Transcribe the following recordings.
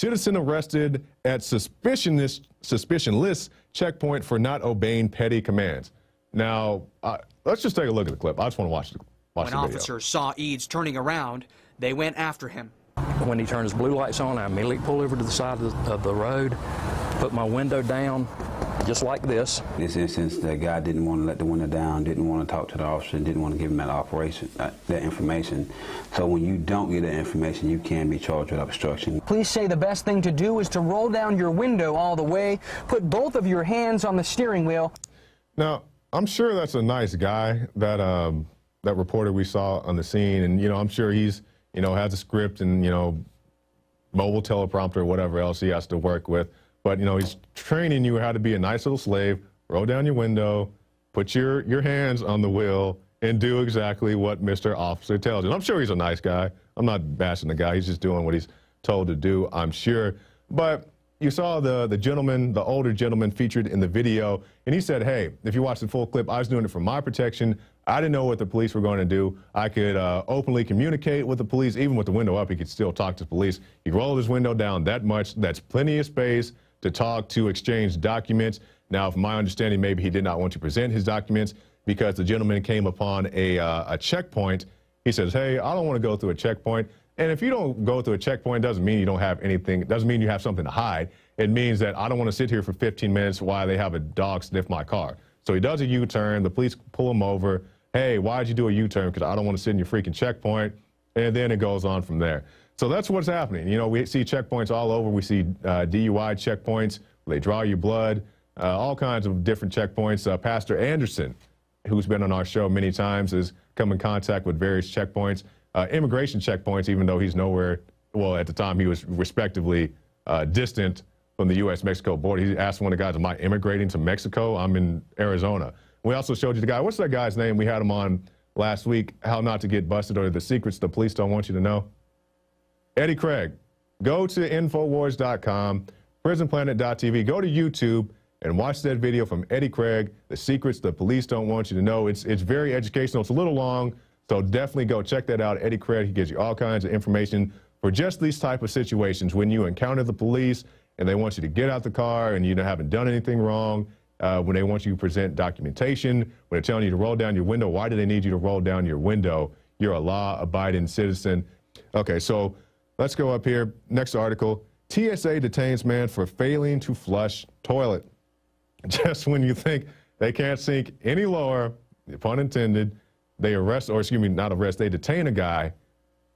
Citizen arrested at suspicionless checkpoint for not obeying petty commands. Now, let's just take a look at the clip. I just want to watch the video. When officers saw Eads turning around, they went after him. When he turned his blue lights on, I immediately pulled over to the side of the road, put my window down, just like this. In this instance, the guy didn't want to let the window down, didn't want to talk to the officer, didn't want to give him that information. So when you don't get that information, you can be charged with obstruction. Police say the best thing to do is to roll down your window all the way, put both of your hands on the steering wheel. Now, I'm sure that's a nice guy, that reporter we saw on the scene, and, I'm sure he's, has a script and, mobile teleprompter or whatever else he has to work with. But, he's training you how to be a nice little slave, roll down your window, put your hands on the wheel, and do exactly what Mr. Officer tells you. And I'm sure he's a nice guy. I'm not bashing the guy. He's just doing what he's told to do, I'm sure. But you saw the gentleman, the older gentleman featured in the video, and he said, hey, if you watch the full clip, I was doing it for my protection. I didn't know what the police were going to do. I could openly communicate with the police. Even with the window up, he could still talk to the police. He rolled his window down that much. That's plenty of space to talk, to exchange documents. Now, from my understanding, maybe he did not want to present his documents because the gentleman came upon a checkpoint. He says, hey, I don't want to go through a checkpoint. And if you don't go through a checkpoint, doesn't mean you don't have anything. It doesn't mean you have something to hide. It means that I don't want to sit here for 15 minutes while they have a dog sniff my car. So he does a U-turn. The police pull him over. Hey, why'd you do a U-turn? Because I don't want to sit in your freaking checkpoint. And then it goes on from there. So that's what's happening. We see checkpoints all over. We see DUI checkpoints. They draw your blood, all kinds of different checkpoints. Pastor Anderson, who's been on our show many times, has come in contact with various checkpoints. Immigration checkpoints, even though he's nowhere, well, at the time he was respectively distant from the U.S.-Mexico border. He asked one of the guys, am I immigrating to Mexico? I'm in Arizona. We also showed you the guy. What's that guy's name? We had him on last week, How Not to Get Busted, or the secrets the police don't want you to know. Eddie Craig. Go to Infowars.com, PrisonPlanet.tv. Go to YouTube and watch that video from Eddie Craig, The Secrets the Police Don't Want You to Know. It's very educational. It's a little long, so definitely go check that out. Eddie Craig, he gives you all kinds of information for just these type of situations when you encounter the police and they want you to get out the car and you haven't done anything wrong, when they want you to present documentation, when they're telling you to roll down your window. Why do they need you to roll down your window? You're a law-abiding citizen. Okay, so let's go up here. Next article. TSA detains man for failing to flush toilet. Just when you think they can't sink any lower, pun intended, they arrest, or excuse me, not arrest, they detain a guy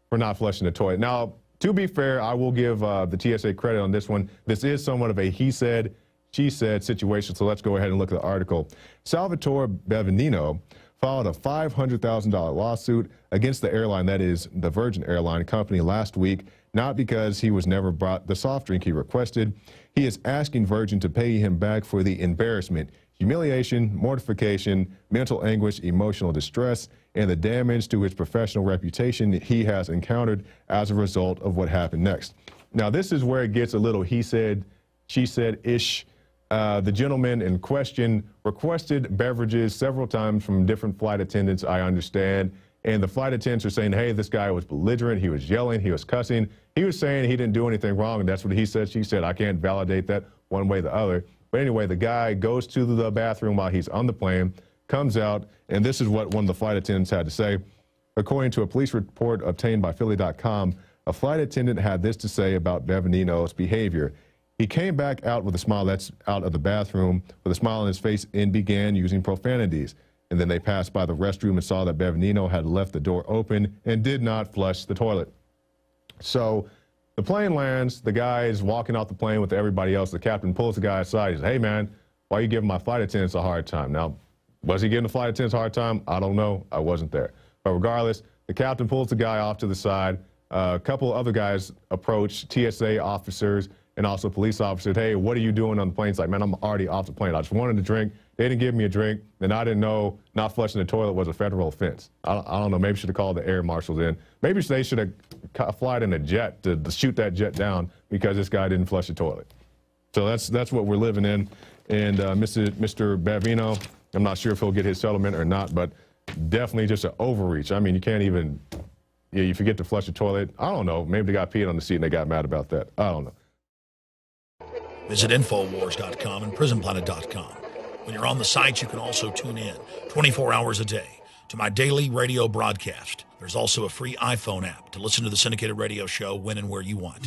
for not flushing the toilet. Now, to be fair, I will give the TSA credit on this one. This is somewhat of a he said, she said situation, so let's go ahead and look at the article. Salvatore Bevenino filed a $500,000 lawsuit against the airline, that is the Virgin Airline Company, last week, not because he was never brought the soft drink he requested. He is asking Virgin to pay him back for the embarrassment, humiliation, mortification, mental anguish, emotional distress, and the damage to his professional reputation he has encountered as a result of what happened next. Now, this is where it gets a little he said, she said-ish. The gentleman in question requested beverages several times from different flight attendants, I understand, and the flight attendants are saying, hey, this guy was belligerent, he was yelling, he was cussing, he was saying he didn't do anything wrong, and that's what he said, she said. I can't validate that one way or the other. But anyway, the guy goes to the bathroom while he's on the plane, comes out, and this is what one of the flight attendants had to say. According to a police report obtained by Philly.com, a flight attendant had this to say about Bevenino's behavior. He came back out with a smile, that's out of the bathroom, with a smile on his face, and began using profanities. And then they passed by the restroom and saw that Bevenino had left the door open and did not flush the toilet. So the plane lands, the guy is walking off the plane with everybody else. The captain pulls the guy aside. He says, hey, man, why are you giving my flight attendants a hard time? Now, was he giving the flight attendants a hard time? I don't know. I wasn't there. But regardless, the captain pulls the guy off to the side. A couple of other guys approach, TSA officers and also police officers. Hey, what are you doing on the plane? It's like, man, I'm already off the plane. I just wanted a drink. They didn't give me a drink. And I didn't know not flushing the toilet was a federal offense. I don't know. Maybe should have called the air marshals in. Maybe they should have flown in a jet to shoot that jet down because this guy didn't flush the toilet. So that's what we're living in. And Mr. Bavino, I'm not sure if he'll get his settlement or not, but definitely just an overreach. I mean, you can't even, you forget to flush the toilet. I don't know. Maybe the guy peed on the seat and they got mad about that. I don't know. Visit Infowars.com and PrisonPlanet.com. When you're on the sites, you can also tune in 24 hours a day to my daily radio broadcast. There's also a free iPhone app to listen to the syndicated radio show when and where you want.